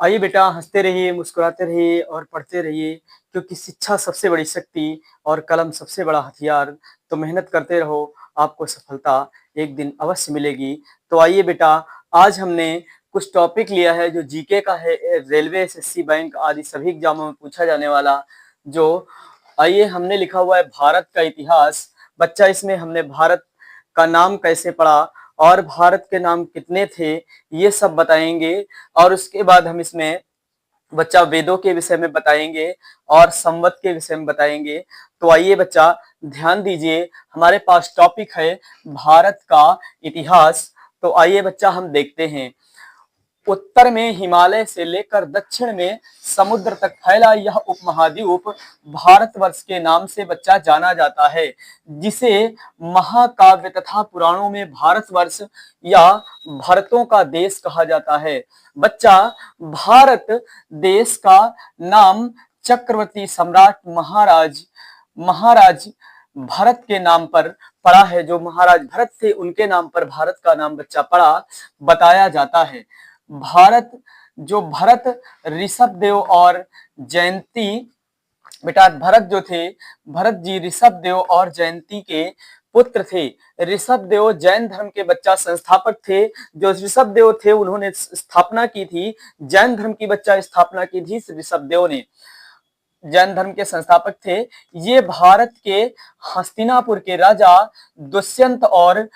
आइए बेटा, हंसते रहिए, मुस्कुराते रहिए और पढ़ते रहिए, क्योंकि शिक्षा सबसे बड़ी शक्ति और कलम सबसे बड़ा हथियार। तो मेहनत करते रहो, आपको सफलता एक दिन अवश्य मिलेगी। तो आइए बेटा, आज हमने कुछ टॉपिक लिया है जो जीके का है, रेलवे, एसएससी, बैंक आदि सभी एग्जामों में पूछा जाने वाला। जो आइए, हमने लिखा हुआ है भारत का इतिहास। बच्चा, इसमें हमने भारत का नाम कैसे पढ़ा और भारत के नाम कितने थे, ये सब बताएंगे। और उसके बाद हम इसमें बच्चा वेदों के विषय में बताएंगे और संवत के विषय में बताएंगे। तो आइए बच्चा, ध्यान दीजिए, हमारे पास टॉपिक है भारत का इतिहास। तो आइए बच्चा, हम देखते हैं। उत्तर में हिमालय से लेकर दक्षिण में समुद्र तक फैला यह उपमहाद्वीप भारतवर्ष के नाम से बच्चा जाना जाता है, जिसे महाकाव्य तथा पुराणों में भारतवर्ष या भरतों का देश कहा जाता है। बच्चा, भारत देश का नाम चक्रवर्ती सम्राट महाराज भरत के नाम पर पड़ा है। जो महाराज भरत थे, उनके नाम पर भारत का नाम बच्चा पड़ा बताया जाता है। भारत, जो भरत ऋषभ देव और जयंती, बेटा भरत जो थे, भरत जी ऋषभ देव और जयंती के पुत्र थे। ऋषभ देव जैन धर्म के बच्चा संस्थापक थे। जो ऋषभ देव थे, उन्होंने स्थापना की थी जैन धर्म की, बच्चा स्थापना की थी ऋषभ देव ने, जैन धर्म के संस्थापक थे। ये भारत के हस्तिनापुर के राजा दुष्यंत और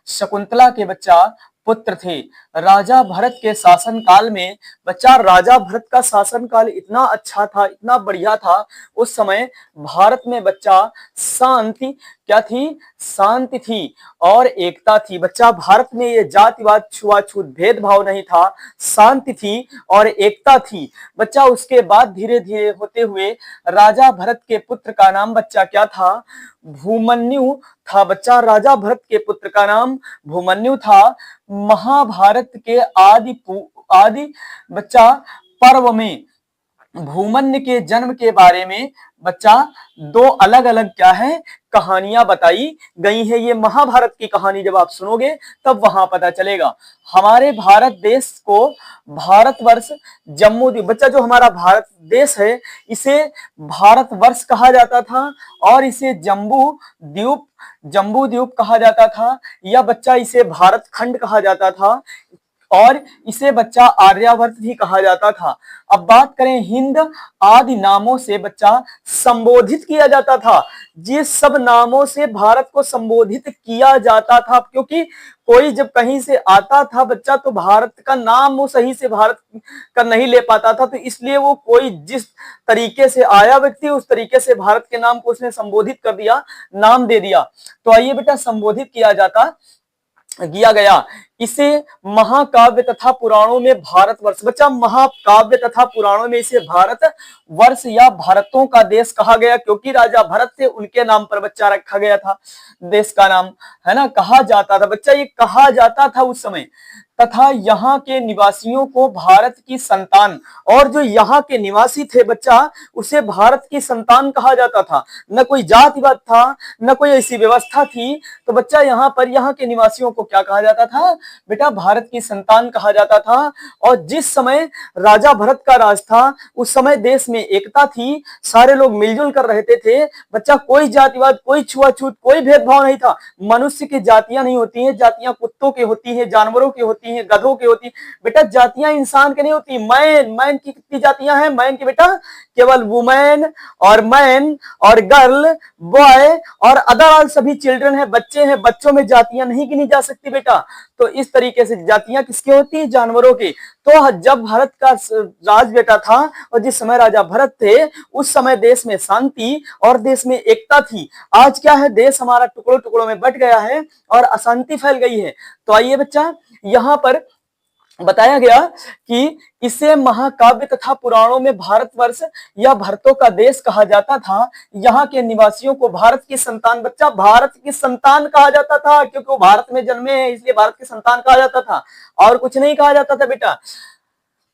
शकुंतला के बच्चा पुत्र थे। राजा भरत के शासन काल में बच्चा, राजा भरत का शासन काल इतना अच्छा था, इतना बढ़िया था। उस समय भारत में बच्चा शांति क्या थी? शांति थी और एकता थी। बच्चा, भारत में ये जातिवाद, छुआछूत, भेदभाव नहीं था, शांति थी और एकता थी। बच्चा, उसके बाद धीरे धीरे होते हुए राजा भरत के पुत्र का नाम बच्चा क्या था? भूमन्यु था। बच्चा, राजा भरत के पुत्र का नाम भूमन्यु था। महाभारत के आदि बच्चा पर्व में भूमन्यु के जन्म के बारे में बच्चा दो अलग अलग क्या है, कहानियां बताई गई है। ये महाभारत की कहानी जब आप सुनोगे तब वहां पता चलेगा। हमारे भारत देश को भारतवर्ष, जम्मू द्वीप, बच्चा जो हमारा भारत देश है, इसे भारतवर्ष कहा जाता था और इसे जम्बू द्वीप कहा जाता था, या बच्चा इसे भारत खंड कहा जाता था और इसे बच्चा आर्यावर्त भी कहा जाता था। अब बात करें, हिंद आदि नामों से बच्चा संबोधित किया जाता था। जिस सब नामों से भारत को संबोधित किया जाता था, क्योंकि कोई जब कहीं से आता था बच्चा, तो भारत का नाम वो सही से भारत का नहीं ले पाता था, तो इसलिए वो कोई जिस तरीके से आया व्यक्ति, उस तरीके से भारत के नाम को उसने संबोधित कर दिया, नाम दे दिया। तो आइए बेटा, संबोधित किया गया। इसे महाकाव्य तथा पुराणों में भारतवर्ष, बच्चा महाकाव्य तथा पुराणों में इसे भारत वर्ष या भारतों का देश कहा गया, क्योंकि राजा भरत थे, उनके नाम पर बच्चा रखा गया था देश का नाम, है ना, कहा जाता था। बच्चा, ये कहा जाता था उस समय। तथा यहाँ के निवासियों को भारत की संतान, और जो यहाँ के निवासी थे बच्चा, उसे भारत की संतान कहा जाता था। न कोई जातिवाद था, न कोई ऐसी व्यवस्था थी। तो बच्चा, यहाँ पर यहाँ के निवासियों को क्या कहा जाता था? बेटा, भारत की संतान कहा जाता था। और जिस समय राजा भरत का राज था, उस समय देश में एकता थी, सारे लोग मिलजुल कर रहते थे। बच्चा, कोई जातिवाद, कोई छुआछूत, कोई भेदभाव नहीं था। मनुष्य की जातियां नहीं होती हैं, जातियां कुत्तों की होती हैं, जानवरों की होती हैं, गधों की होती हैं। बेटा, जातियां इंसान की नहीं होती। मैन की कितनी जातियां हैं? मैन की बेटा केवल वुमेन और मैन और गर्ल, बॉय और अदर सभी चिल्ड्रन है, बच्चे हैं। बच्चों में जातियां नहीं गिनी जा सकती बेटा। तो इस तरीके से जातियां किसकी होती है? जानवरों की। तो जब भारत का राज बेटा था और जिस समय राजा भरत थे, उस समय देश में शांति और देश में एकता थी। आज क्या है, देश हमारा टुकड़ों टुकड़ों में बट गया है और अशांति फैल गई है। तो आइए बच्चा, यहां पर बताया गया कि इसे महाकाव्य तथा पुराणों में भारतवर्ष या भरतों का देश कहा जाता था। यहाँ के निवासियों को भारत की संतान, बच्चा भारत की संतान कहा जाता था, क्योंकि वो भारत में जन्मे हैं, इसलिए भारत की संतान कहा जाता था, और कुछ नहीं कहा जाता था बेटा।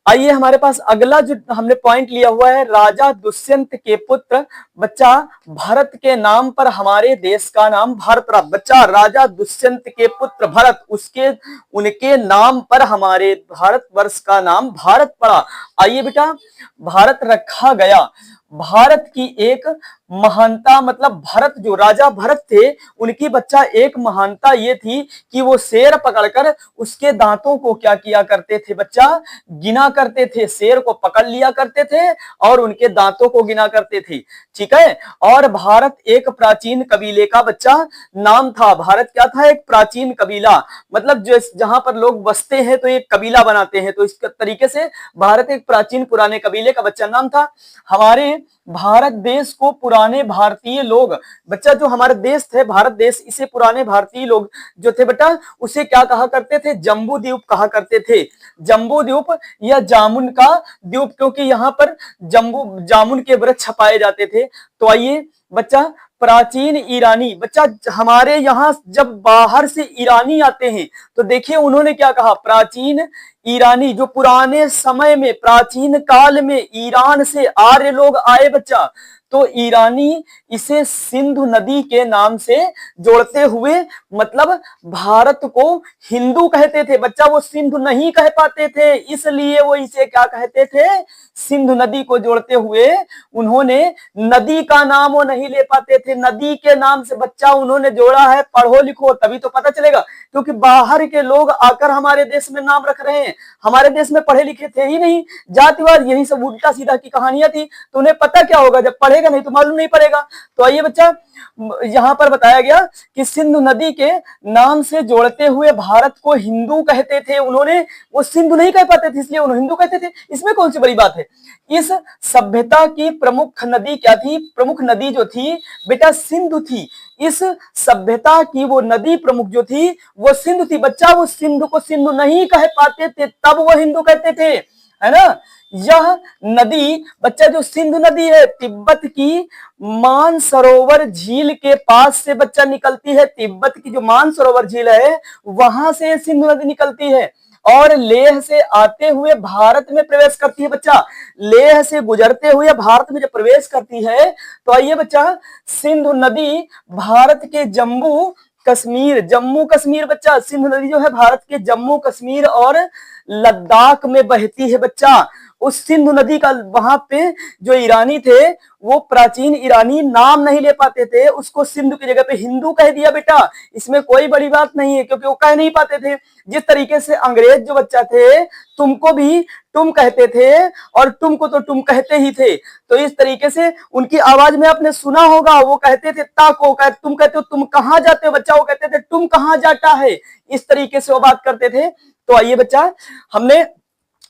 आइए हमारे पास अगला जो हमने पॉइंट लिया हुआ है, राजा दुष्यंत के पुत्र बच्चा भरत के नाम पर हमारे देश का नाम भारत रहा। बच्चा राजा दुष्यंत के पुत्र भरत, उसके उनके नाम पर हमारे भारतवर्ष का नाम भारत पड़ा। आइए बेटा, भारत रखा गया। भारत की एक महानता, मतलब भरत जो राजा भरत थे, उनकी बच्चा एक महानता ये थी कि वो शेर पकड़कर उसके दांतों को क्या किया करते थे बच्चा, गिना करते थे। शेर को पकड़ लिया करते थे और उनके दांतों को गिना करते थे। ठीक है। और भारत एक प्राचीन कबीले का बच्चा नाम था। भारत क्या था? एक प्राचीन कबीला, मतलब जो जहां पर लोग बसते हैं तो एक कबीला बनाते हैं, तो इस तरीके से भारत एक प्राचीन पुराने कबीले का बच्चा नाम था। हमारे भारत देश को पुराने भारतीय लोग, बच्चा जो हमारा देश थे भारत देश, इसे पुराने भारतीय लोग जो थे बेटा, उसे क्या कहा करते थे? जम्बू द्वीप कहा करते थे। जम्बू द्वीप या जामुन का द्वीप, क्योंकि यहाँ पर जामुन के वृक्ष पाए जाते थे। तो आइए बच्चा, प्राचीन ईरानी, बच्चा हमारे यहाँ जब बाहर से ईरानी आते हैं तो देखिए उन्होंने क्या कहा, प्राचीन ईरानी, जो पुराने समय में प्राचीन काल में ईरान से आर्य लोग आए बच्चा, तो ईरानी इसे सिंधु नदी के नाम से जोड़ते हुए मतलब भारत को हिंदू कहते थे बच्चा। वो सिंधु नहीं कह पाते थे, इसलिए वो इसे क्या कहते थे? सिंधु नदी को जोड़ते हुए उन्होंने नदी का नाम वो नहीं ले पाते थे, नदी के नाम से बच्चा उन्होंने जोड़ा है। पढ़ो लिखो तभी तो पता चलेगा, क्योंकि बाहर के लोग आकर हमारे देश में नाम रख रहे हैं। हमारे देश में पढ़े लिखे थे ही नहीं, जातिवाद यही सब उल्टा सीधा की कहानियां थी, तो उन्हें पता क्या होगा? जब पढ़ेगा नहीं तो मालूम नहीं पड़ेगा। तो आइए बच्चा, यहां पर बताया गया कि सिंधु नदी के नाम से जोड़ते हुए भारत को हिंदू कहते थे उन्होंने। वो सिंधु नहीं कह पाते थे इसलिए उन्हें हिंदू कहते थे। इसमें कौन सी बड़ी बात है? इस सभ्यता की प्रमुख नदी क्या थी? प्रमुख नदी जो थी बेटा सिंधु थी। इस सभ्यता की वो नदी प्रमुख जो थी वो सिंधु थी बच्चा। वो सिंधु को सिंधु नहीं कह पाते थे, तब वो हिंदू कहते थे, है ना। यह नदी बच्चा जो सिंधु नदी है, तिब्बत की मानसरोवर झील के पास से बच्चा निकलती है। तिब्बत की जो मानसरोवर झील है वहां से सिंधु नदी निकलती है और लेह से आते हुए भारत में प्रवेश करती है बच्चा। लेह से गुजरते हुए भारत में जब प्रवेश करती है तो आइए बच्चा, सिंधु नदी भारत के जम्मू कश्मीर बच्चा, सिंधु नदी जो है भारत के जम्मू कश्मीर और लद्दाख में बहती है बच्चा। उस सिंधु नदी का वहां पे जो ईरानी थे वो प्राचीन ईरानी नाम नहीं ले पाते थे, उसको सिंधु की जगह पे हिंदू कह दिया बेटा। इसमें कोई बड़ी बात नहीं है, क्योंकि वो कह नहीं पाते थे। जिस तरीके से अंग्रेज जो बच्चा थे तुमको भी तुम कहते थे और तुमको तो तुम कहते ही थे, तो इस तरीके से उनकी आवाज में आपने सुना होगा, वो कहते थे ताको, तुम कहते हो तुम कहां जाते हो बच्चा, वो कहते थे तुम कहां जाता है। इस तरीके से वो बात करते थे। तो आइए बच्चा, हमने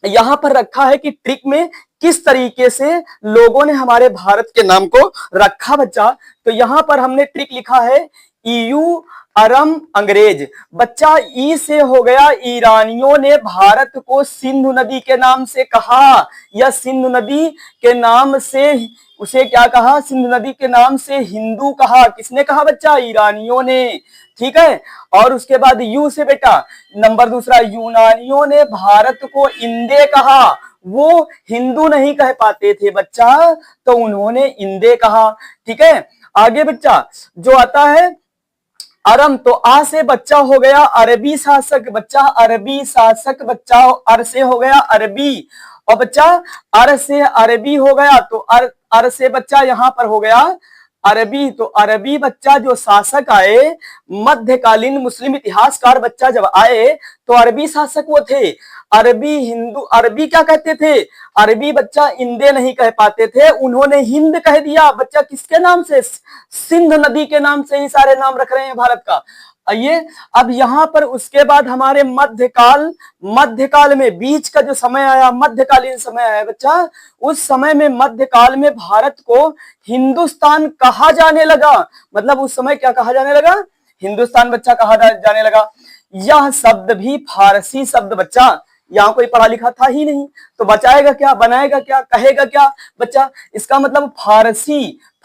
यहां पर रखा है कि ट्रिक में किस तरीके से लोगों ने हमारे भारत के नाम को रखा बच्चा। तो यहां पर हमने ट्रिक लिखा है ईयू अरम अंग्रेज। बच्चा ई से हो गया, ईरानियों ने भारत को सिंधु नदी के नाम से कहा, या सिंधु नदी के नाम से उसे क्या कहा? सिंधु नदी के नाम से हिंदू कहा। किसने कहा बच्चा? ईरानियों ने। ठीक है। और उसके बाद यू से बेटा नंबर दूसरा, यूनानियों ने भारत को इंदे कहा। वो हिंदू नहीं कह पाते थे बच्चा, तो उन्होंने इंदे कहा। ठीक है। आगे बच्चा जो आता है अरम, तो आ से बच्चा हो गया अरबी शासक बच्चा, अरबी शासक बच्चा, अर से हो गया अरबी, और बच्चा अर से अरबी हो गया, तो अर से बच्चा यहां पर हो गया अरबी। तो अरबी बच्चा जो शासक आए, मध्यकालीन मुस्लिम इतिहासकार बच्चा जब आए तो अरबी शासक वो थे। अरबी हिंदू, अरबी क्या कहते थे? अरबी बच्चा इंदे नहीं कह पाते थे, उन्होंने हिंद कह दिया बच्चा। किसके नाम से? सिंध नदी के नाम से ही सारे नाम रख रहे हैं भारत का। आइए अब यहां पर उसके बाद हमारे मध्यकाल में बीच का जो समय आया, मध्यकालीन समय आया बच्चा, उस समय में मध्यकाल में भारत को हिंदुस्तान कहा जाने लगा। मतलब उस समय क्या कहा जाने लगा? हिंदुस्तान बच्चा कहा जाने लगा। यह शब्द भी फारसी शब्द बच्चा, यहाँ कोई पढ़ा लिखा था ही नहीं, तो बचाएगा क्या, बनाएगा क्या, कहेगा क्या बच्चा? इसका मतलब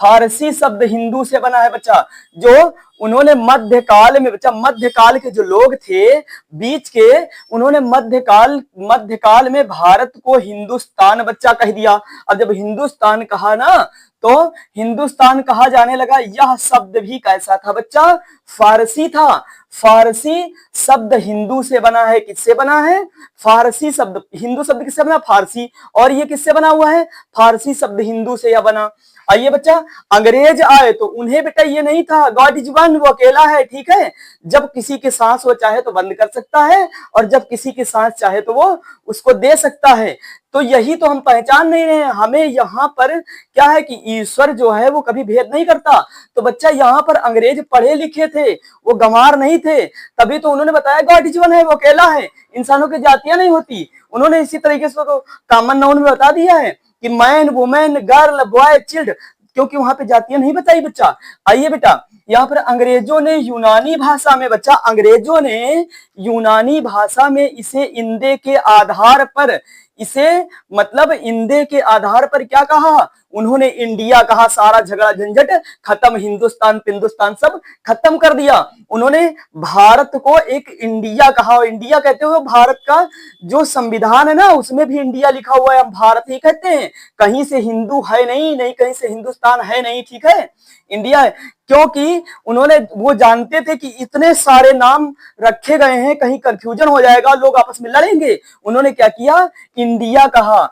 फारसी शब्द हिंदू से बना है बच्चा। जो उन्होंने मध्यकाल में बच्चा, मध्यकाल के जो लोग थे बीच के, उन्होंने मध्यकाल में भारत को हिंदुस्तान बच्चा कह दिया। अब जब हिंदुस्तान कहा ना, तो हिंदुस्तान कहा जाने लगा। यह शब्द भी कैसा था बच्चा? फारसी था। फारसी शब्द हिंदू से बना है। किससे बना है? फारसी शब्द। हिंदू शब्द किससे बना? फारसी। और ये किससे बना हुआ है? फारसी शब्द हिंदू से यह बना। आइए बच्चा, अंग्रेज आए तो उन्हें बेटा ये नहीं था गॉड इज वन, वो अकेला है, ठीक है। जब किसी की सांस वो चाहे तो बंद कर सकता है, और जब किसी की सांस चाहे तो वो उसको दे सकता है। तो यही तो हम पहचान नहीं रहे हैं। हमें यहाँ पर क्या है कि ईश्वर जो है वो कभी भेद नहीं करता। तो बच्चा यहाँ पर अंग्रेज पढ़े लिखे थे, वो गंवार नहीं थे, तभी तो उन्होंने बताया गॉड इज वन है, वो अकेला है, इंसानों की जातियां नहीं होती। उन्होंने इसी तरीके से तो कॉमन नाउन में बता दिया है कि man, women, girl, boy, chilled, क्योंकि वहां पे जातियां नहीं बताई बच्चा। आइए बेटा, यहाँ पर अंग्रेजों ने यूनानी भाषा में बच्चा, अंग्रेजों ने यूनानी भाषा में इसे इंदे के आधार पर, इसे मतलब इंदे के आधार पर क्या कहा? उन्होंने इंडिया कहा। सारा झगड़ा झंझट खत्म, हिंदुस्तान पिंदुस्तान सब खत्म कर दिया। उन्होंने भारत को एक इंडिया कहा। इंडिया कहते हुए भारत का जो संविधान है ना, उसमें भी इंडिया लिखा हुआ है, हम भारत ही कहते हैं। कहीं से हिंदू है नहीं, नहीं कहीं से हिंदुस्तान है नहीं, ठीक है, इंडिया है। क्योंकि उन्होंने, वो जानते थे कि इतने सारे नाम रखे गए हैं, कहीं कंफ्यूजन हो जाएगा, लोग आपस में लड़ेंगे। उन्होंने क्या किया? इंडिया कहा।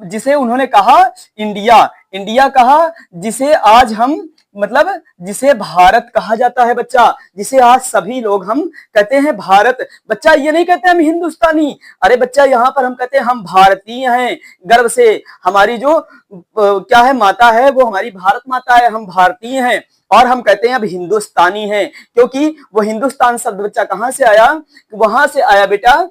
जिसे उन्होंने कहा इंडिया, इंडिया कहा, जिसे आज हम मतलब जिसे भारत कहा जाता है बच्चा, जिसे आज सभी लोग हम कहते हैं भारत। बच्चा ये नहीं कहते हम हिंदुस्तानी, अरे बच्चा यहाँ पर हम कहते हैं हम भारतीय हैं गर्व से। हमारी जो क्या है माता है, वो हमारी भारत माता है, हम भारतीय हैं। और हम कहते हैं अब हिंदुस्तानी हैं, क्योंकि वो हिंदुस्तान शब्द बच्चा कहां से आया? वहां से आया बेटा।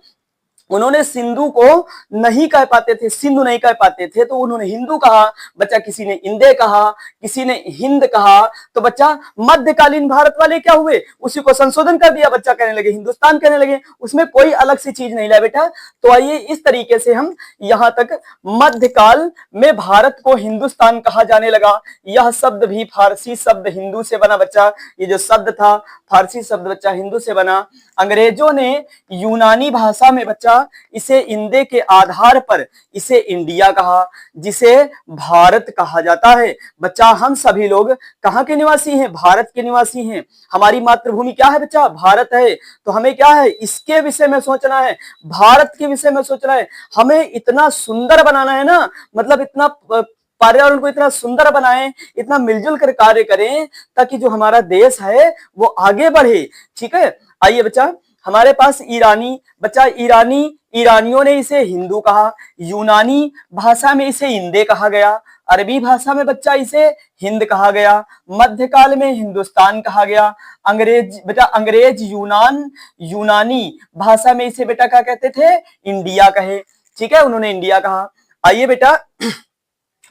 उन्होंने सिंधु को नहीं कह पाते थे, सिंधु नहीं कह पाते थे, तो उन्होंने हिंदू कहा बच्चा। किसी ने इंदे कहा, किसी ने हिंद कहा। तो बच्चा मध्यकालीन भारत वाले क्या हुए? उसी को संशोधन कर दिया बच्चा, कहने लगे हिंदुस्तान कहने लगे, उसमें कोई अलग सी चीज नहीं लाया बेटा। तो आइए इस तरीके से हम यहां तक मध्यकाल में भारत को हिंदुस्तान कहा जाने लगा। यह शब्द भी फारसी शब्द हिंदू से बना बच्चा। ये जो शब्द था फारसी शब्द बच्चा हिंदू से बना। अंग्रेजों ने यूनानी भाषा में बच्चा इसे इंदे के आधार पर इसे इंडिया कहा, जिसे भारत कहा जाता है। बच्चा हम सभी लोग कहां के निवासी हैं? भारत के निवासी हैं। हमारी मातृभूमि क्या है बच्चा? भारत है। तो हमें क्या है? इसके विषय में सोचना है, भारत के विषय में सोचना है। हमें इतना सुंदर बनाना है ना, मतलब इतना पर्यावरण को इतना सुंदर बनाएं, इतना मिलजुल कर कार्य करें, ताकि जो हमारा देश है वो आगे बढ़े, ठीक है। आइए बच्चा, हमारे पास ईरानी बच्चा, ईरानियों ने इसे हिंदू कहा, यूनानी भाषा में इसे इंदे कहा गया, अरबी भाषा में बच्चा इसे हिंद कहा गया, मध्यकाल में हिंदुस्तान कहा गया। अंग्रेज यूनानी भाषा में इसे बेटा क्या कहते थे? इंडिया कहे, ठीक है, उन्होंने इंडिया कहा। आइए बेटा,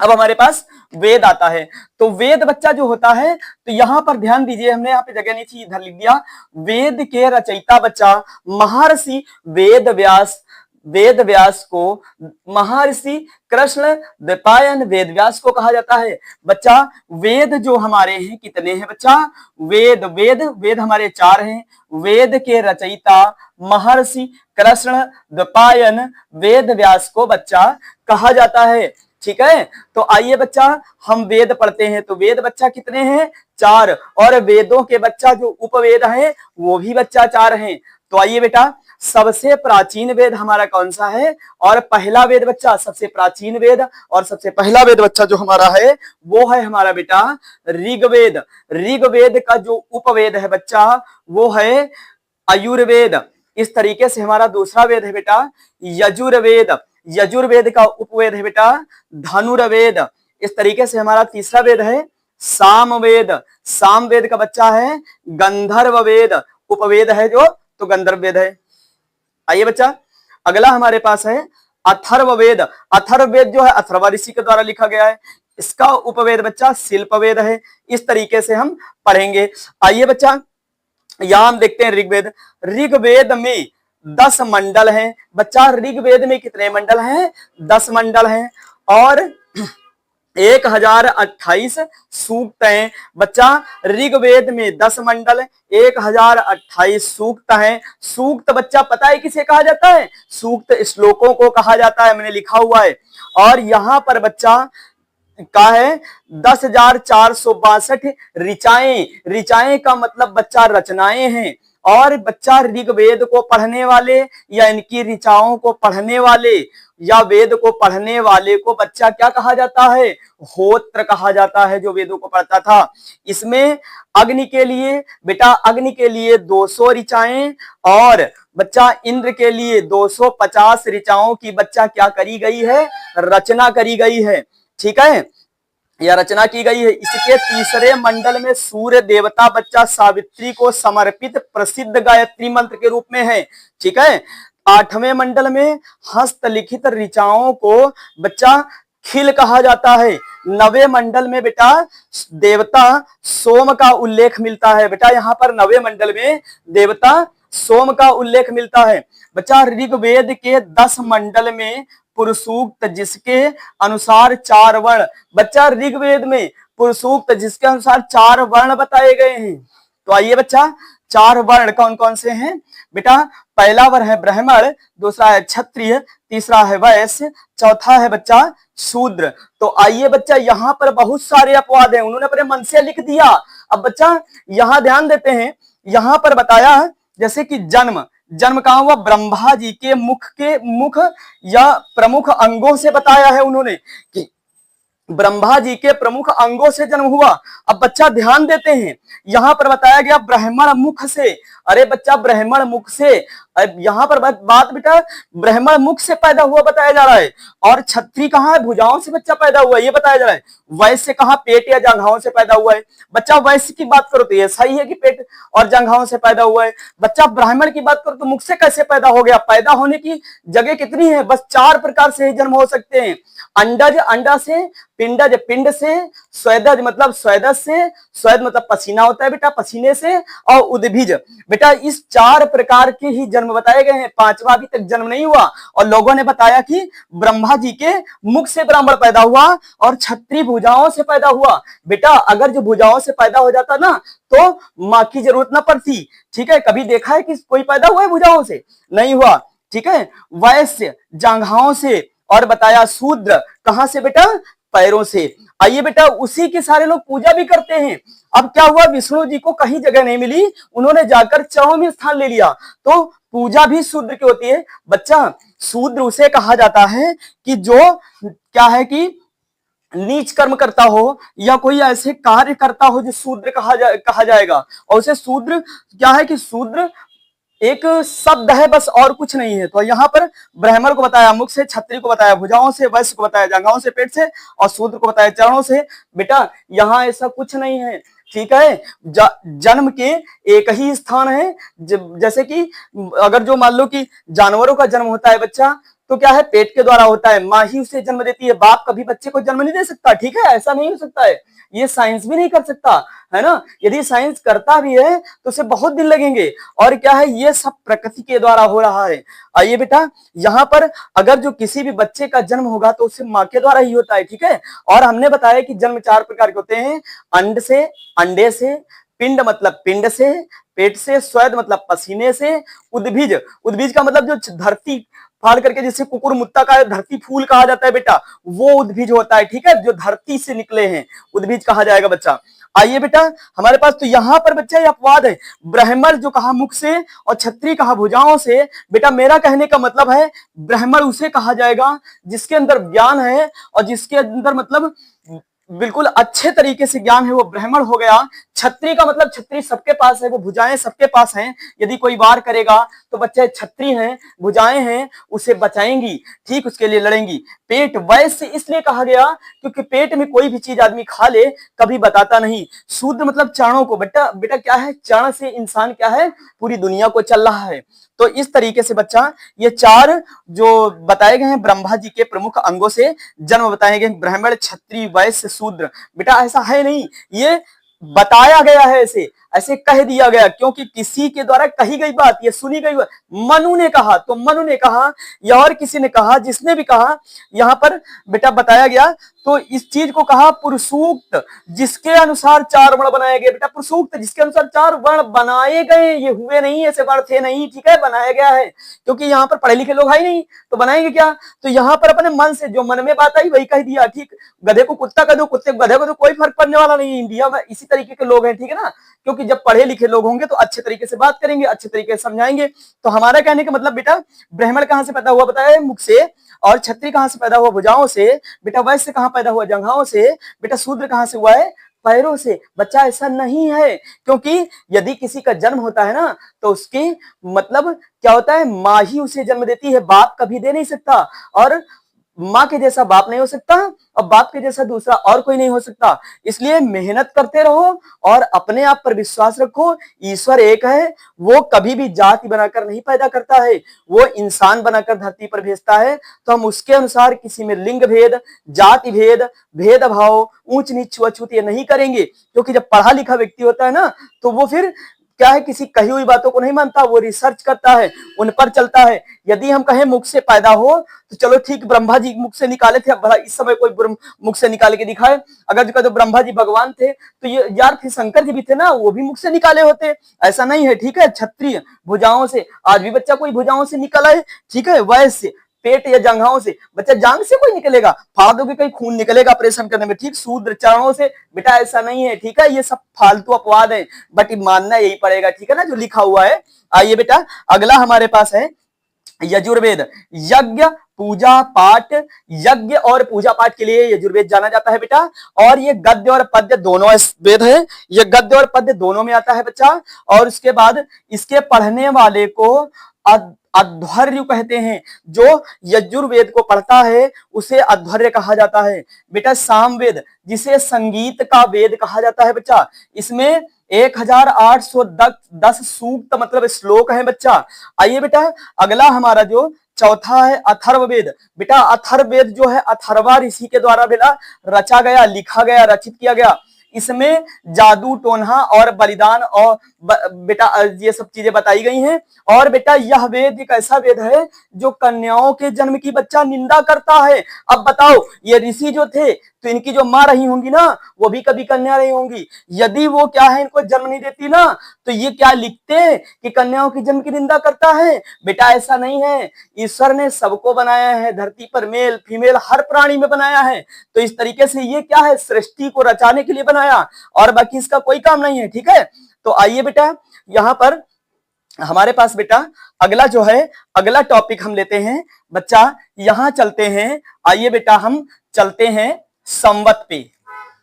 अब हमारे पास वेद आता है। तो वेद बच्चा जो होता है, तो यहां पर ध्यान दीजिए, हमने यहाँ पे जगह नहीं थी, इधर लिख दिया। वेद के रचयिता बच्चा महर्षि वेद व्यास को महर्षि कृष्ण द्वैपायन वेद व्यास को कहा जाता है। बच्चा वेद जो हमारे हैं कितने हैं बच्चा? वेद हमारे 4 हैं। वेद के रचयिता महर्षि कृष्ण द्वैपायन वेद व्यास को बच्चा कहा जाता है, ठीक है। तो आइए बच्चा, हम वेद पढ़ते हैं, तो वेद बच्चा कितने हैं? 4। और वेदों के बच्चा जो उपवेद है वो भी बच्चा 4 हैं। तो आइए बेटा, सबसे प्राचीन वेद हमारा कौन सा है? और पहला वेद बच्चा, सबसे प्राचीन वेद और सबसे पहला वेद बच्चा जो हमारा है वो है हमारा बेटा ऋग्वेद। ऋग्वेद का जो उपवेद है बच्चा वो है आयुर्वेद। इस तरीके से हमारा दूसरा वेद है बेटा यजुर्वेद। यजुर्वेद का उपवेद है बेटा धनुर्वेद। इस तरीके से हमारा तीसरा वेद है सामवेद। सामवेद का बच्चा है गंधर्व वेद। उपवेद है जो तो गंधर्व वेद है। आइए बच्चा, अगला हमारे पास है अथर्ववेद। अथर्ववेद जो है अथर्व ऋषि के द्वारा लिखा गया है। इसका उपवेद बच्चा शिल्पवेद है। इस तरीके से हम पढ़ेंगे। आइए बच्चा, यहां हम देखते हैं ऋग्वेद। ऋग्वेद में 10 मंडल हैं बच्चा। ऋग्वेद में कितने मंडल हैं? 10 मंडल हैं। और 1028 सूक्त हैं बच्चा। ऋग्वेद में 10 मंडल, 1028 सूक्त हैं। सूक्त बच्चा पता है किसे कहा जाता है? सूक्त श्लोकों को कहा जाता है, मैंने लिखा हुआ है। और यहां पर बच्चा का है 10,462 ऋचाएं। ऋचाएं का मतलब बच्चा रचनाएं हैं। और बच्चा ऋग्वेद को पढ़ने वाले या इनकी ऋचाओं को पढ़ने वाले या वेद को पढ़ने वाले को बच्चा क्या कहा जाता है? होत्र कहा जाता है, जो वेदों को पढ़ता था। इसमें अग्नि के लिए बेटा, अग्नि के लिए 200 ऋचाएं और बच्चा इंद्र के लिए 250 ऋचाओं की बच्चा क्या करी गई है? रचना करी गई है। ठीक है, यह रचना की गई है। इसके तीसरे मंडल में सूर्य देवता बच्चा सावित्री को समर्पित प्रसिद्ध गायत्री मंत्र के रूप में है। ठीक है, 8वें मंडल में हस्तलिखित ऋचाओं को बच्चा खिल कहा जाता है। 9वें मंडल में बेटा देवता सोम का उल्लेख मिलता है। बेटा यहाँ पर 9वें मंडल में देवता सोम का उल्लेख मिलता है। बच्चा ऋग्वेद के 10 मंडल में पुरुषूक्त जिसके अनुसार 4 वर्ण, बच्चा ऋग्वेद में पुरुषूक्त जिसके अनुसार 4 वर्ण बताए गए हैं। तो आइए बच्चा 4 वर्ण कौन कौन से हैं? बेटा पहला वर्ण है ब्राह्मण, दूसरा है क्षत्रिय, तीसरा है वैश्य, चौथा है बच्चा शूद्र। तो आइए बच्चा यहाँ पर बहुत सारे अपवाद हैं, उन्होंने अपने मन से लिख दिया। अब बच्चा यहाँ ध्यान देते हैं, यहाँ पर बताया जैसे कि जन्म, जन्म कहाँ हुआ? ब्रह्मा जी के मुख या प्रमुख अंगों से बताया है उन्होंने कि ब्रह्मा जी के प्रमुख अंगों से जन्म हुआ। अब बच्चा ध्यान देते हैं, यहां पर बताया गया ब्राह्मण मुख से। अरे बच्चा ब्राह्मण मुख से, अब यहां पर बात बेटा ब्राह्मण मुख से पैदा हुआ बताया जा रहा है। और क्षत्रिय कहाँ है? भुजाओं से बच्चा पैदा हुआ है, ये बताया जा रहा है। वैश्य कहाँ? पेट या जांघाओं से पैदा हुआ है। बच्चा वैश्य की बात करो तो ये सही है कि पेट और जांघाओं से पैदा हुआ है। बच्चा ब्राह्मण की बात करो तो मुख से कैसे पैदा हो गया? पैदा होने की जगह कितनी है? बस 4 प्रकार से ही जन्म हो सकते हैं। अंडज, अंडा से, पिंडज, पिंड से, स्वेदज मतलब स्वेदज से, स्वेद मतलब पसीना होता है बेटा, पसीने से, और उद्भिज। बेटा इस 4 प्रकार के ही जन्म बताए गए हैं, 5वां अभी तक जन्म नहीं हुआ। और लोगों ने बताया कि ब्रह्मा जी के मुख से ब्राह्मण पैदा हुआ और क्षत्रिय भुजाओं से पैदा हुआ। बेटा अगर जो भुजाओं से पैदा हो जाता ना तो मां की जरूरत ना पड़ती। ठीक है, कभी देखा है कि कोई पैदा हुआ है भुजाओं से? नहीं हुआ। ठीक है, वैश्य जांघाओं से, और बताया शूद्र कहां से बेटा? पैरों से। आइए बेटा उसी के सारे लोग पूजा भी करते हैं। अब क्या हुआ? विष्णु जी को कहीं जगह नहीं मिली, उन्होंने जाकर चरणों में स्थान ले लिया, तो पूजा भी शूद्र की होती है। बच्चा शूद्र उसे कहा जाता है कि जो क्या है कि नीच कर्म करता हो या कोई ऐसे कार्य करता हो जो शूद्र कहा जाएगा। और उसे शूद्र क्या है कि शूद्र एक शब्द है बस, और कुछ नहीं है। तो यहाँ पर ब्राह्मण को बताया मुख से, क्षत्रिय को बताया भुजाओं से, वैश्य को बताया जांघाओं से पेट से, और शूद्र को बताया चरणों से। बेटा यहाँ ऐसा कुछ नहीं है। ठीक है, जन्म के एक ही स्थान है। जैसे कि अगर जो मान लो कि जानवरों का जन्म होता है बच्चा, तो क्या है? पेट के द्वारा होता है, माँ ही उसे जन्म देती है, बाप कभी बच्चे को जन्म नहीं दे सकता। ठीक है, ऐसा नहीं हो सकता है, ये साइंस भी नहीं कर सकता है ना। यदि साइंस करता भी है तो उसे बहुत दिन लगेंगे। और क्या है? ये सब प्रकृति के द्वारा हो रहा है। आइए बेटा यहाँ पर अगर जो किसी भी बच्चे का जन्म होगा तो उसे माँ के द्वारा ही होता है। ठीक है, और हमने बताया कि जन्म 4 प्रकार के होते हैं, अंड से, अंडे से, पिंड मतलब पिंड से, पेट से, स्वेद मतलब पसीने से, उद्भिज, उद्भिज का मतलब जो धरती फाड़ करके जिसे कुकुर मुत्ता का धरती फूल कहा जाता है बेटा, वो उद्भिज होता है। ठीक है, जो धरती से निकले हैं उद्भिज कहा जाएगा बच्चा। आइए बेटा हमारे पास तो यहाँ पर बच्चा ये अपवाद है, ब्राह्मण जो कहा मुख से और क्षत्रिय कहा भुजाओं से। बेटा मेरा कहने का मतलब है ब्राह्मण उसे कहा जाएगा जिसके अंदर ज्ञान है और जिसके अंदर मतलब बिल्कुल अच्छे तरीके से ज्ञान है, वो ब्राह्मण हो गया। क्षत्रिय का मतलब क्षत्रिय सबके पास है, वो भुजाएं सबके पास हैं। यदि कोई वार करेगा तो बच्चे क्षत्रिय हैं, भुजाएं हैं, उसे बचाएंगी, ठीक उसके लिए लड़ेंगी। पेट वैश्य इसलिए कहा गया क्योंकि पेट में कोई भी चीज आदमी खा ले कभी बताता नहीं। शूद्र मतलब चरणों को। बेटा बेटा क्या है? चरण से इंसान क्या है? पूरी दुनिया को चल रहा है। तो इस तरीके से बच्चा ये 4 जो बताए गए हैं ब्रह्मा जी के प्रमुख अंगों से जन्म बताए गए, ब्राह्मण, क्षत्रिय, वैश्य, शूद्र। बेटा ऐसा है नहीं, ये बताया गया है, ऐसे ऐसे कह दिया गया क्योंकि किसी के द्वारा कही गई बात, ये सुनी गई बात। मनु ने कहा तो मनु ने कहा या और किसी ने कहा, जिसने भी कहा, यहां पर बेटा बताया गया। तो इस चीज को कहा पुरुषूक्त, जिसके अनुसार चार वर्ण बनाए गए। बेटा पुरुषूक्त जिसके अनुसार चार वर्ण बनाए गए, ये हुए नहीं, ऐसे वर्ण थे नहीं, ठीक है, बनाया गया है। क्योंकि यहाँ पर पढ़े लिखे लोग है नहीं तो बनाएंगे क्या। तो यहाँ पर अपने मन से जो मन में बात आई वही कह दिया, ठीक। गधे को कुत्ता कह दो, कुत्ते को गधे को दो, कोई फर्क पड़ने वाला नहीं है। इंडिया में इसी तरीके के लोग हैं, ठीक है ना। क्योंकि जब पढ़े लिखे लोग होंगे तो अच्छे तरीके से बात करेंगे, अच्छे तरीके से समझाएंगे। तो हमारा कहने का मतलब बेटा, ब्राह्मण कहां से पैदा हुआ बताया, मुख से। और क्षत्रिय कहां से पैदा हुआ, भुजाओं से। बेटा वैश्य कहां पैदा हुआ, जंघाओं से। बेटा शूद्र कहां से हुआ है, पैरों से। बच्चा ऐसा नहीं है, क्योंकि यदि किसी का जन्म होता है ना तो उसकी मतलब क्या होता है, माँ ही उसे जन्म देती है, बाप कभी दे नहीं सकता। और माँ के जैसा बाप नहीं हो सकता और बाप के जैसा दूसरा और कोई नहीं हो सकता। इसलिए मेहनत करते रहो और अपने आप पर विश्वास रखो। ईश्वर एक है, वो कभी भी जाति बनाकर नहीं पैदा करता है, वो इंसान बनाकर धरती पर भेजता है। तो हम उसके अनुसार किसी में लिंग भेद, जाति भेद, भेदभाव, ऊंच नीच, छुआछूत ये नहीं करेंगे। क्योंकि जब पढ़ा लिखा व्यक्ति होता है ना तो वो फिर क्या है, किसी कही हुई बातों को नहीं मानता, वो रिसर्च करता है, उन पर चलता है। यदि हम कहें मुख से पैदा हो तो चलो ठीक, ब्रह्मा जी मुख से निकाले थे, अब इस समय कोई मुख से निकाल के दिखाए। अगर जो ब्रह्मा जी भगवान थे तो ये यार फिर शंकर जी भी थे ना, वो भी मुख से निकाले होते, ऐसा नहीं है, ठीक है। क्षत्रिय भुजाओं से, आज भी बच्चा कोई भुजाओं से निकला है, ठीक है। वैश्य पेट या जंघाओं से, बच्चा जांग से कोई निकलेगा, फाड़ दोगे कहीं खून निकलेगा ऑपरेशन करने में, ठीक। शूद्र चरणों से, बेटा ऐसा नहीं है, ठीक है। ये सब फालतू अपवाद है, बट मानना यही पड़ेगा, ठीक है ना, जो लिखा हुआ है। आइए बेटा अगला हमारे पास है यजुर्वेद। यज्ञ पूजा पाठ, यज्ञ और पूजा पाठ के लिए यजुर्वेद जाना जाता है बेटा। और ये गद्य और पद्य दोनों वेद है, ये गद्य और पद्य दोनों में आता है बच्चा। और उसके बाद इसके पढ़ने वाले को अध्वर्यु कहते हैं। जो यजुर्वेद को पढ़ता है उसे अध्वर्य कहा जाता है बेटा। सामवेद जिसे संगीत का वेद कहा जाता है बच्चा, इसमें 1810 सूक्त मतलब श्लोक है बच्चा। आइए बेटा अगला हमारा जो चौथा है अथर्ववेद। बेटा अथर्ववेद जो है अथर्वा ऋषि के द्वारा बेटा रचा गया, लिखा गया, रचित किया गया। इसमें जादू टोन्हा और बलिदान और बेटा ये सब चीजें बताई गई हैं। और बेटा यह वेद एक ऐसा वेद है जो कन्याओं के जन्म की बच्चा निंदा करता है। अब बताओ ये ऋषि जो थे तो इनकी जो माँ रही होंगी ना वो भी कभी कन्या रही होंगी। यदि वो क्या है इनको जन्म नहीं देती ना तो ये क्या लिखते कि कन्याओं की जन्म की निंदा करता है। बेटा ऐसा नहीं है, ईश्वर ने सबको बनाया है, धरती पर मेल फीमेल हर प्राणी में बनाया है। तो इस तरीके से ये क्या है, सृष्टि को रचाने के लिए बनाया और बाकी इसका कोई काम नहीं है, ठीक है। तो आइए बेटा यहाँ पर हमारे पास बेटा अगला जो है, अगला टॉपिक हम लेते हैं बच्चा, यहां चलते हैं। आइए बेटा हम चलते हैं संवत पे।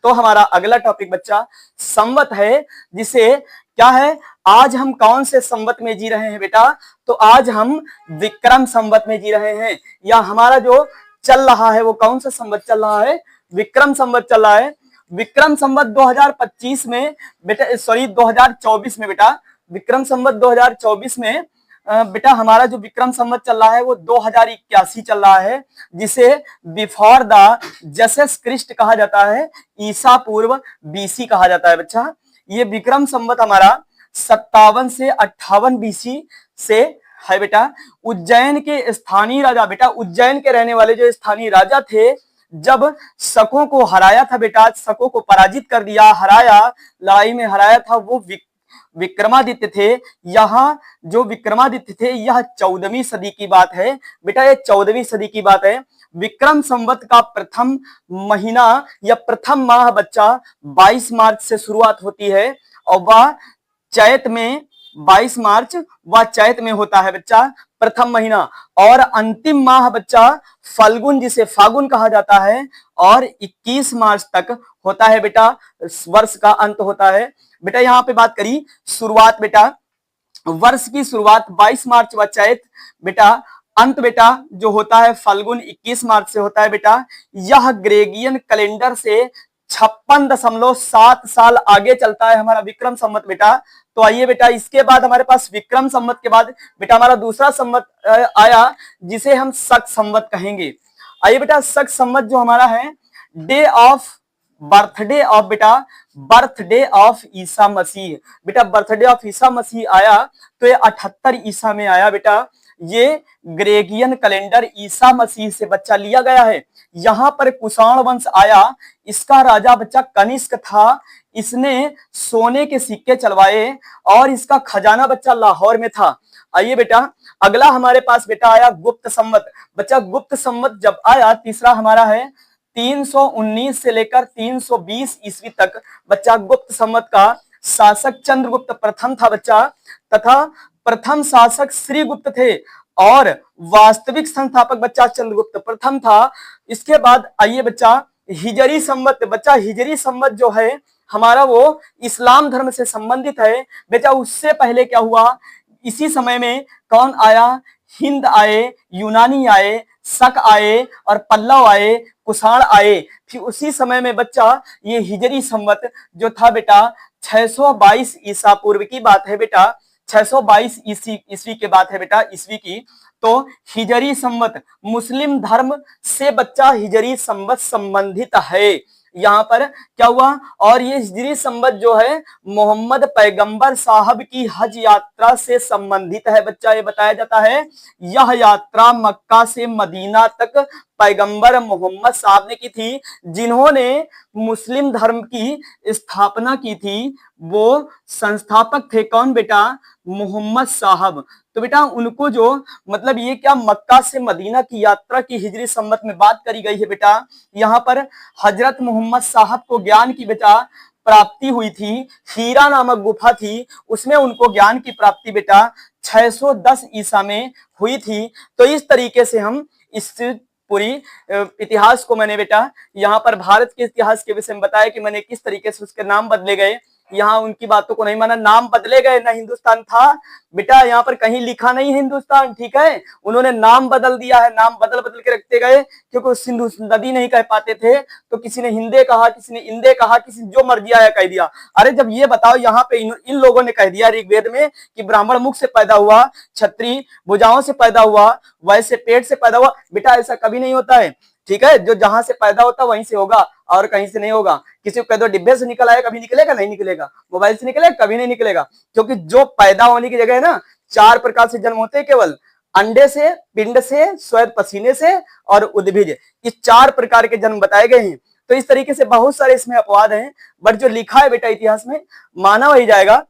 तो हमारा अगला टॉपिक बच्चा संवत है, जिसे क्या है, आज हम कौन से संवत में जी रहे हैं बेटा, तो आज हम विक्रम संवत में जी रहे हैं। या हमारा जो चल रहा है वो कौन सा संवत चल रहा है, विक्रम संवत चल रहा है। विक्रम संवत 2025 में बेटा, सॉरी 2024 में बेटा, विक्रम संवत 2024 में बेटा हमारा जो विक्रम संवत चल रहा है वो 2081 चल रहा है, जिसे बिफोर द जसेस क्रिस्ट कहा जाता है, ईसा पूर्व बीसी कहा जाता है बच्चा। ये विक्रम संवत हमारा 57 से 58 बीसी से है बेटा। उज्जैन के स्थानीय राजा, बेटा उज्जैन के रहने वाले जो स्थानीय राजा थे, जब शकों को हराया था बेटा, शकों को पराजित कर दिया, हराया, लड़ाई में हराया था, वो विक्रमादित्य थे। यहाँ जो विक्रमादित्य थे यह 14वीं सदी की बात है बेटा, ये 14वीं सदी की बात है। विक्रम संवत का प्रथम महीना या प्रथम माह बच्चा 22 मार्च से शुरुआत होती है और वह चैत में 22 मार्च वह चैत में होता है बच्चा, प्रथम महीना। और अंतिम माह बच्चा फल्गुन, जिसे फागुन कहा जाता है, और 21 मार्च तक होता है बेटा, वर्ष का अंत होता है बेटा। यहाँ पे बात करी शुरुआत बेटा, वर्ष की शुरुआत 22 मार्च व चैत बेटा, अंत बेटा जो होता है फल्गुन 21 मार्च से होता है बेटा। यह ग्रेगियन कैलेंडर से 56.7 साल आगे चलता है हमारा विक्रम संवत बेटा। तो आइए बेटा इसके बाद हमारे पास विक्रम संवत के बाद बेटा हमारा दूसरा संवत आया, जिसे हम शक संवत कहेंगे। आइए बेटा शक संवत जो हमारा है, डे ऑफ बर्थडे ऑफ बेटा बर्थडे ऑफ ईसा मसीह। बेटा बर्थडे ऑफ ईसा मसीह आया तो ये 78 ईसा में आया बेटा। ये ग्रेगियन कैलेंडर ईसा मसीह से बच्चा लिया गया है। यहाँ पर कुषाण वंश आया, इसका राजा बच्चा कनिष्क था। इसने सोने के सिक्के चलवाए और इसका खजाना बच्चा लाहौर में था। आइए बेटा अगला हमारे पास बेटा आया गुप्त संवत। बच्चा गुप्त संवत जब आया, तीसरा हमारा है 319 से लेकर 320 ईस्वी तक बच्चा गुप्त संवत का शासक चंद्रगुप्त प्रथम था बच्चा, तथा प्रथम शासक श्रीगुप्त थे और वास्तविक संस्थापक बच्चा चंद्रगुप्त प्रथम था। इसके बाद आइए बच्चा हिजरी संवत। बच्चा हिजरी संवत जो है हमारा वो इस्लाम धर्म से संबंधित है। बेटा उससे पहले क्या हुआ, इसी समय में कौन आया, हिंद आए, यूनानी आए, शक आए और पल्लव आए, कुषाण आए। फिर उसी समय में बच्चा ये हिजरी संवत जो था बेटा 622 ईसा पूर्व की बात है बेटा, 622 ईस्वी के बात है बेटा, ईस्वी की। तो हिजरी संवत मुस्लिम धर्म से बच्चा हिजरी संवत संबंधित है। यहाँ पर क्या हुआ, और ये हिजरी संवत जो है मोहम्मद पैगंबर साहब की हज यात्रा से संबंधित है बच्चा। ये बताया जाता है यह यात्रा मक्का से मदीना तक पैगंबर मोहम्मद साहब ने की थी। जिन्होंने मुस्लिम धर्म की स्थापना की थी वो संस्थापक थे कौन बेटा, मोहम्मद साहब। तो बेटा उनको जो मतलब ये क्या मक्का से मदीना की यात्रा की हिजरी संवत में बात करी गई है बेटा। यहाँ पर हजरत मोहम्मद साहब को ज्ञान की बेटा प्राप्ति हुई थी, हीरा नामक गुफा थी, उसमें उनको ज्ञान की प्राप्ति बेटा 610 ईसा में हुई थी। तो इस तरीके से हम इस पूरी इतिहास को मैंने बेटा यहाँ पर भारत के इतिहास के विषय में बताया कि मैंने किस तरीके से उसके नाम बदले गए। यहाँ उनकी बातों को नहीं माना, नाम बदले गए, ना हिंदुस्तान था बेटा, यहाँ पर कहीं लिखा नहीं हिंदुस्तान, ठीक है। उन्होंने नाम बदल दिया है, नाम बदल बदल के रखते गए, क्योंकि सिंधु नदी नहीं कह पाते थे तो किसी ने हिंदे कहा, किसी ने इंदे कहा, किसी जो मर्जी आया कह दिया। अरे जब ये बताओ यहाँ पे इन लोगों ने कह दिया ऋग्वेद में कि ब्राह्मण मुख से पैदा हुआ, क्षत्रिय भुजाओं से पैदा हुआ, वैसे पेट से पैदा हुआ। बेटा ऐसा कभी नहीं होता है, ठीक है। जो जहां से पैदा होता वहीं से होगा और कहीं से नहीं होगा। किसी को कह दो डिब्बे से निकल आया, कभी निकलेगा नहीं निकलेगा। मोबाइल से निकलेगा, कभी नहीं निकलेगा। क्योंकि जो पैदा होने की जगह है ना, 4 प्रकार से जन्म होते हैं केवल, अंडे से, पिंड से, श्वेत पसीने से और उद्भिज। इस 4 प्रकार के जन्म बताए गए हैं। तो इस तरीके से बहुत सारे इसमें अपवाद हैं, बट जो लिखा है बेटा इतिहास में माना वही जाएगा।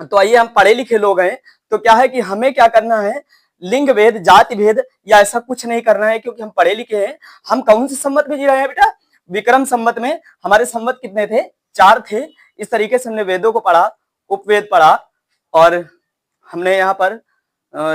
तो आइए हम पढ़े लिखे लोग हैं, तो क्या है कि हमें क्या करना है, लिंग भेद, जाति भेद या ऐसा कुछ नहीं करना है, क्योंकि हम पढ़े लिखे हैं। हम कौन से संवत में जी रहे हैं बेटा, विक्रम संवत में। हमारे संवत कितने थे, 4 थे। इस तरीके से हमने वेदों को पढ़ा, उपवेद पढ़ा और हमने यहाँ पर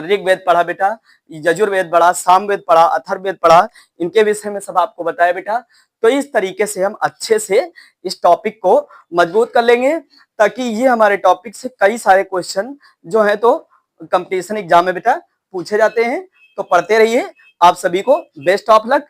ऋग्वेद पढ़ा बेटा, यजुर्वेद पढ़ा, सामवेद पढ़ा, अथर्ववेद पढ़ा, इनके विषय में सब आपको बताया बेटा। तो इस तरीके से हम अच्छे से इस टॉपिक को मजबूत कर लेंगे, ताकि ये हमारे टॉपिक से कई सारे क्वेश्चन जो है तो कंपटीशन एग्जाम में बेटा पूछे जाते हैं। तो पढ़ते रहिए। आप सभी को बेस्ट ऑफ लक।